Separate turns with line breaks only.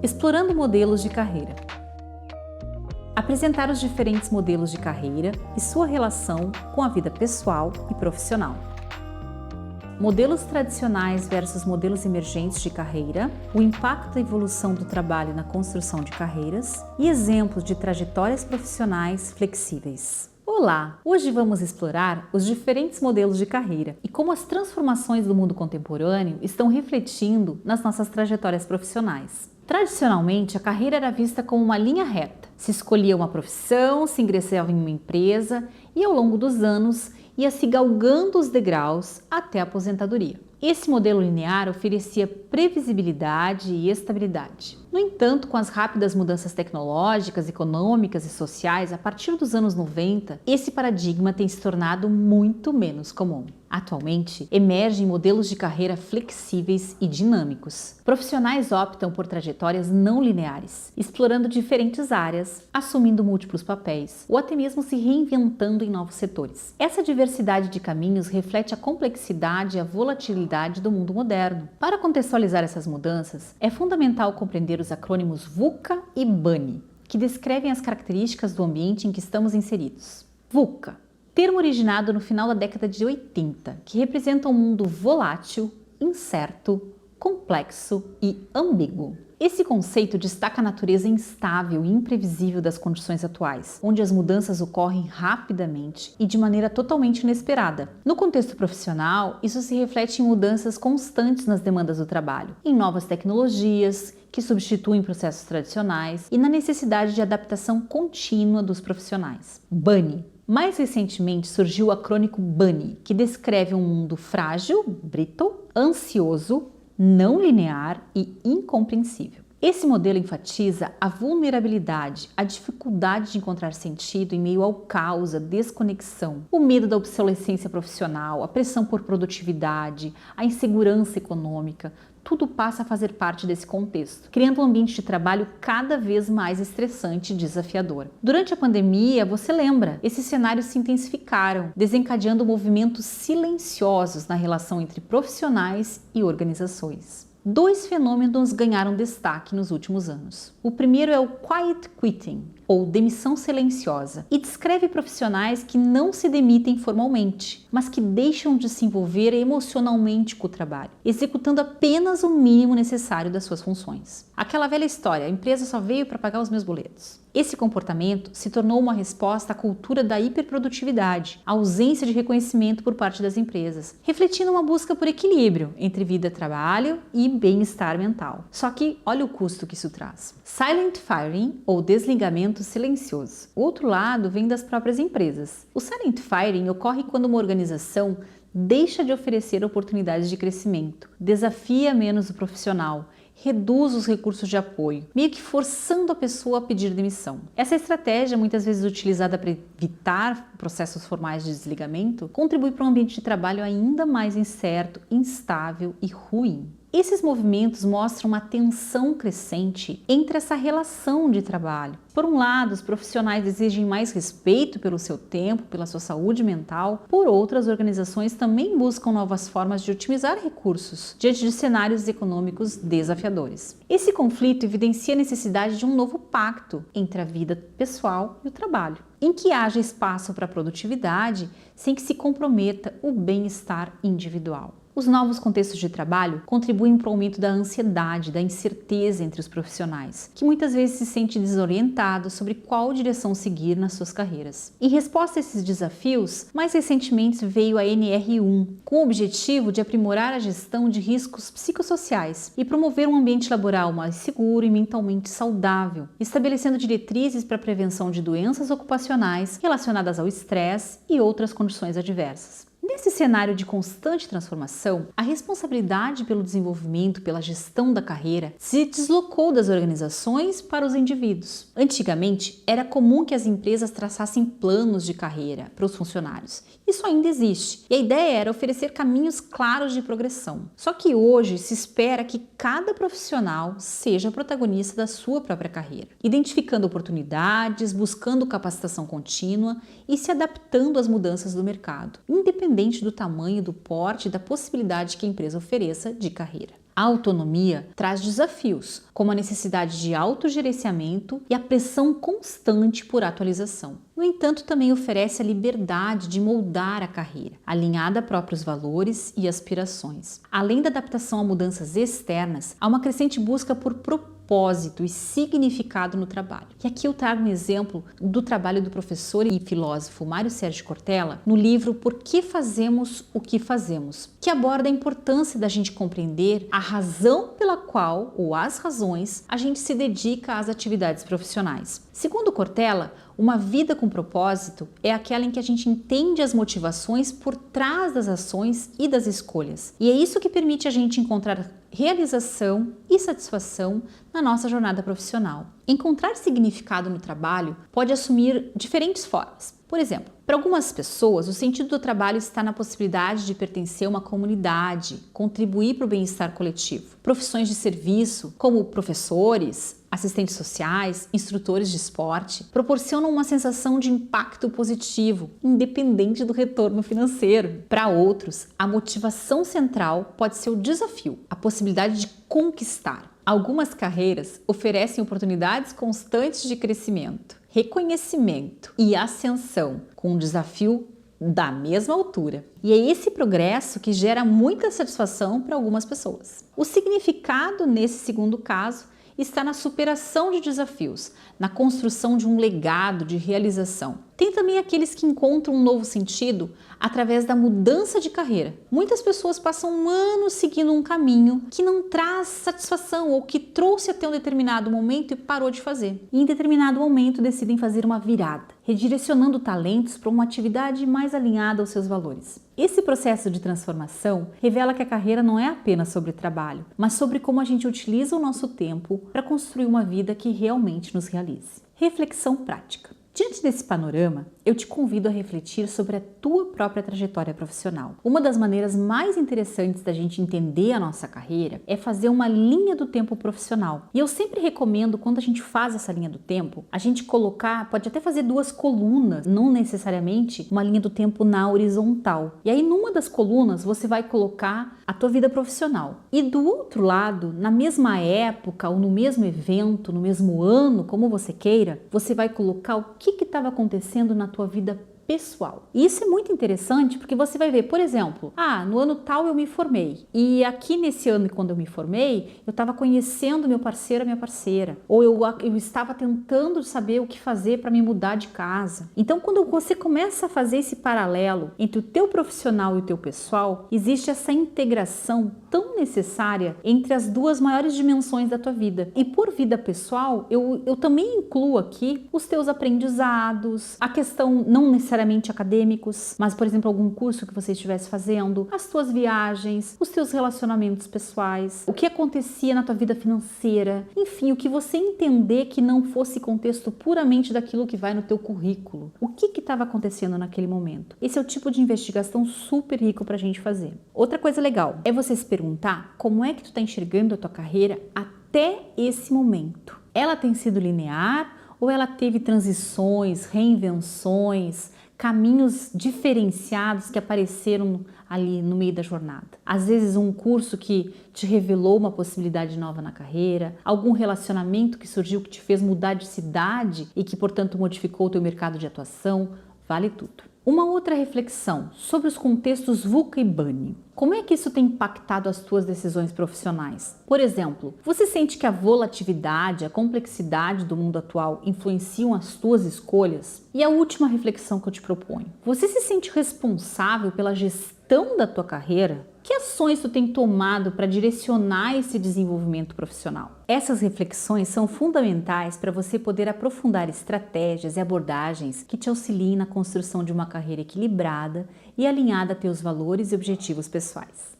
explorando modelos de carreira. Apresentar os diferentes modelos de carreira e sua relação com a vida pessoal e profissional. Modelos tradicionais versus modelos emergentes de carreira, o impacto da evolução do trabalho na construção de carreiras e exemplos de trajetórias profissionais flexíveis. Olá! Hoje vamos explorar os diferentes modelos de carreira e como as transformações do mundo contemporâneo estão refletindo nas nossas trajetórias profissionais. Tradicionalmente, a carreira era vista como uma linha reta. Se escolhia uma profissão, se ingressava em uma empresa e, ao longo dos anos, ia se galgando os degraus até a aposentadoria. Esse modelo linear oferecia previsibilidade e estabilidade. No entanto, com as rápidas mudanças tecnológicas, econômicas e sociais, a partir dos anos 90, esse paradigma tem se tornado muito menos comum. Atualmente, emergem modelos de carreira flexíveis e dinâmicos. Profissionais optam por trajetórias não lineares, explorando diferentes áreas, assumindo múltiplos papéis ou até mesmo se reinventando em novos setores. Essa diversidade de caminhos reflete a complexidade e a volatilidade do mundo moderno. Para contextualizar essas mudanças, é fundamental compreender os acrônimos VUCA e BANI, que descrevem as características do ambiente em que estamos inseridos. VUCA, termo originado no final da década de 80, que representa um mundo volátil, incerto, complexo e ambíguo. Esse conceito destaca a natureza instável e imprevisível das condições atuais, onde as mudanças ocorrem rapidamente e de maneira totalmente inesperada. No contexto profissional, isso se reflete em mudanças constantes nas demandas do trabalho, em novas tecnologias que substituem processos tradicionais e na necessidade de adaptação contínua dos profissionais. BANI. Mais recentemente surgiu o acrônimo BANI, que descreve um mundo frágil, brittle, ansioso, não linear e incompreensível. Esse modelo enfatiza a vulnerabilidade, a dificuldade de encontrar sentido em meio ao caos, a desconexão, o medo da obsolescência profissional, a pressão por produtividade, a insegurança econômica. Tudo passa a fazer parte desse contexto, criando um ambiente de trabalho cada vez mais estressante e desafiador. Durante a pandemia, você lembra, esses cenários se intensificaram, desencadeando movimentos silenciosos na relação entre profissionais e organizações. Dois fenômenos ganharam destaque nos últimos anos. O primeiro é o quiet quitting, ou demissão silenciosa, e descreve profissionais que não se demitem formalmente, mas que deixam de se envolver emocionalmente com o trabalho, executando apenas o mínimo necessário das suas funções. Aquela velha história, a empresa só veio para pagar os meus boletos. Esse comportamento se tornou uma resposta à cultura da hiperprodutividade, a ausência de reconhecimento por parte das empresas, refletindo uma busca por equilíbrio entre vida-trabalho e bem-estar mental. Só que olha o custo que isso traz. Silent firing, ou desligamento silencioso. O outro lado vem das próprias empresas. O silent firing ocorre quando uma organização deixa de oferecer oportunidades de crescimento, desafia menos o profissional, reduz os recursos de apoio, meio que forçando a pessoa a pedir demissão. Essa estratégia, muitas vezes utilizada para evitar processos formais de desligamento, contribui para um ambiente de trabalho ainda mais incerto, instável e ruim. Esses movimentos mostram uma tensão crescente entre essa relação de trabalho. Por um lado, os profissionais exigem mais respeito pelo seu tempo, pela sua saúde mental. Por outro, as organizações também buscam novas formas de otimizar recursos diante de cenários econômicos desafiadores. Esse conflito evidencia a necessidade de um novo pacto entre a vida pessoal e o trabalho, em que haja espaço para a produtividade sem que se comprometa o bem-estar individual. Os novos contextos de trabalho contribuem para o aumento da ansiedade, da incerteza entre os profissionais, que muitas vezes se sentem desorientados sobre qual direção seguir nas suas carreiras. Em resposta a esses desafios, mais recentemente veio a NR1, com o objetivo de aprimorar a gestão de riscos psicossociais e promover um ambiente laboral mais seguro e mentalmente saudável, estabelecendo diretrizes para a prevenção de doenças ocupacionais relacionadas ao estresse e outras condições adversas. Nesse cenário de constante transformação, a responsabilidade pelo desenvolvimento, pela gestão da carreira, se deslocou das organizações para os indivíduos. Antigamente, era comum que as empresas traçassem planos de carreira para os funcionários. Isso ainda existe, e a ideia era oferecer caminhos claros de progressão. Só que hoje se espera que cada profissional seja protagonista da sua própria carreira, identificando oportunidades, buscando capacitação contínua e se adaptando às mudanças do mercado, independente do tamanho, do porte e da possibilidade que a empresa ofereça de carreira. A autonomia traz desafios, como a necessidade de autogerenciamento e a pressão constante por atualização. No entanto, também oferece a liberdade de moldar a carreira, alinhada a próprios valores e aspirações. Além da adaptação a mudanças externas, há uma crescente busca por propósito e significado no trabalho. E aqui eu trago um exemplo do trabalho do professor e filósofo Mário Sérgio Cortella no livro Por que Fazemos o que Fazemos, que aborda a importância da gente compreender a razão pela qual, ou as razões, a gente se dedica às atividades profissionais. Segundo Cortella, uma vida com propósito é aquela em que a gente entende as motivações por trás das ações e das escolhas. E é isso que permite a gente encontrar realização e satisfação na nossa jornada profissional. Encontrar significado no trabalho pode assumir diferentes formas. Por exemplo, para algumas pessoas, o sentido do trabalho está na possibilidade de pertencer a uma comunidade, contribuir para o bem-estar coletivo. Profissões de serviço, como professores, assistentes sociais, instrutores de esporte, proporcionam uma sensação de impacto positivo, independente do retorno financeiro. Para outros, a motivação central pode ser o desafio, a possibilidade de conquistar. Algumas carreiras oferecem oportunidades constantes de crescimento, reconhecimento e ascensão, com um desafio da mesma altura. E é esse progresso que gera muita satisfação para algumas pessoas. O significado nesse segundo caso está na superação de desafios, na construção de um legado de realização. Tem também aqueles que encontram um novo sentido através da mudança de carreira. Muitas pessoas passam anos seguindo um caminho que não traz satisfação ou que trouxe até um determinado momento e parou de fazer. E em determinado momento decidem fazer uma virada, redirecionando talentos para uma atividade mais alinhada aos seus valores. Esse processo de transformação revela que a carreira não é apenas sobre trabalho, mas sobre como a gente utiliza o nosso tempo para construir uma vida que realmente nos realize. Reflexão prática. Diante desse panorama, eu te convido a refletir sobre a tua própria trajetória profissional. Uma das maneiras mais interessantes da gente entender a nossa carreira é fazer uma linha do tempo profissional. E eu sempre recomendo, quando a gente faz essa linha do tempo, a gente colocar, pode até fazer duas colunas, não necessariamente uma linha do tempo na horizontal. E aí, numa das colunas, você vai colocar a tua vida profissional. E do outro lado, na mesma época ou no mesmo evento, no mesmo ano, como você queira, você vai colocar o que estava acontecendo na tua vida pessoal. E isso é muito interessante porque você vai ver, por exemplo, no ano tal eu me formei e aqui nesse ano quando eu me formei, eu estava conhecendo meu parceiro, a minha parceira, ou eu estava tentando saber o que fazer para me mudar de casa. Então, quando você começa a fazer esse paralelo entre o teu profissional e o teu pessoal, existe essa integração tão necessária entre as duas maiores dimensões da tua vida. E por vida pessoal, eu também incluo aqui os teus aprendizados, a questão não necessariamente acadêmicos, mas, por exemplo, algum curso que você estivesse fazendo, as tuas viagens, os teus relacionamentos pessoais, o que acontecia na tua vida financeira, enfim, o que você entender que não fosse contexto puramente daquilo que vai no teu currículo. O que estava acontecendo naquele momento? Esse é o tipo de investigação super rico pra gente fazer. Outra coisa legal é você se perguntar como é que tu está enxergando a tua carreira até esse momento. Ela tem sido linear ou ela teve transições, reinvenções, caminhos diferenciados que apareceram ali no meio da jornada? Às vezes um curso que te revelou uma possibilidade nova na carreira, algum relacionamento que surgiu que te fez mudar de cidade e que, portanto, modificou o teu mercado de atuação, vale tudo. Uma outra reflexão sobre os contextos VUCA e BANI. Como é que isso tem impactado as tuas decisões profissionais? Por exemplo, você sente que a volatilidade, a complexidade do mundo atual influenciam as tuas escolhas? E a última reflexão que eu te proponho. Você se sente responsável pela gestão da tua carreira? Que ações tu tem tomado para direcionar esse desenvolvimento profissional? Essas reflexões são fundamentais para você poder aprofundar estratégias e abordagens que te auxiliem na construção de uma carreira equilibrada e alinhada a teus valores e objetivos pessoais.